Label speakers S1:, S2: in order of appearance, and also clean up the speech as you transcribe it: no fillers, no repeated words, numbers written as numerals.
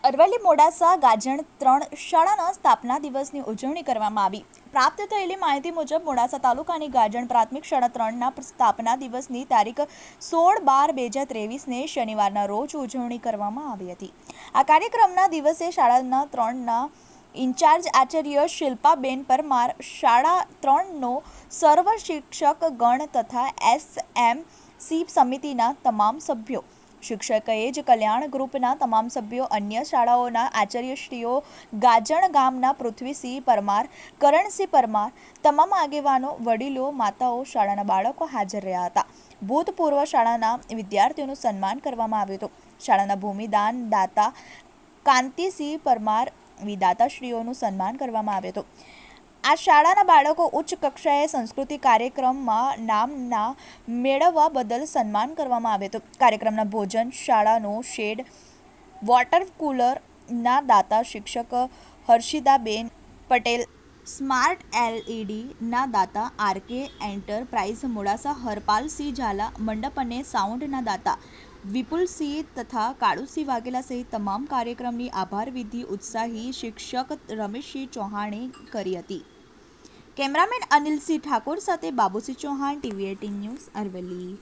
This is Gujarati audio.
S1: અરવલ્લી મોડાસા ગાજણ 3 શાળાના સ્થાપના દિવસની ઉજવણી કરવામાં આવી। પ્રાપ્ત થયેલી માહિતી મુજબ મોડાસા તાલુકાની ગાજણ પ્રાથમિક શાળા 3ના સ્થાપના દિવસની તારીખ 16/12/2023ને શનિવારના રોજ ઉજવણી કરવામાં આવી હતી। આ કાર્યક્રમના દિવસે શાળાના 3ના ઇન્ચાર્જ આચાર્ય શિલ્પાબેન પરમાર, શાળા 3નો સર્વ શિક્ષક ગણ તથા SMC સમિતિના તમામ સભ્યો, શિક્ષક કલ્યાણ ગ્રુપના તમામ સભ્યો, અન્ય શાળાઓના આચાર્યશ્રીઓ, ગાજણ ગામના પૃથ્વીસિંહ પરમાર, કરણસિંહ પરમાર, તમામ આગેવાનો, વડીલો, માતાઓ, શાળાના બાળકો હાજર રહ્યા હતા। ભૂતપૂર્વ શાળાના વિદ્યાર્થીઓનું સન્માન કરવામાં આવ્યું હતું। શાળાના ભૂમિદાન દાતા કાંતિસિંહ પરમાર, વિદાતાશ્રીઓનું સન્માન કરવામાં આવ્યું હતું। આ શાળાના બાળકો ઉચ્ચ કક્ષાએ સાંસ્કૃતિક કાર્યક્રમમાં નામના મેળવવા બદલ સન્માન કરવામાં આવ્યું હતું। કાર્યક્રમના ભોજન, શાળાનો શેડ, વોટર કુલરના દાતા શિક્ષક હર્ષિદાબેન પટેલ, સ્માર્ટ LED ના દાતા RK એન્ટરપ્રાઇઝ મોડાસા હરપાલસિંહ ઝાલા, મંડપ અને સાઉન્ડના દાતા વિપુલસિંહ તથા કાળુસિંહ વાઘેલા સહિત તમામ કાર્યક્રમની આભાર વિધિ ઉત્સાહી શિક્ષક રમેશસિંહ ચૌહાણે કરી હતી। કેમેરામેન અનિલસિંહ ઠાકોર સાથે બાબુસિંહ ચૌહાણ, TV18 ન્યૂઝ, અરવલ્લી।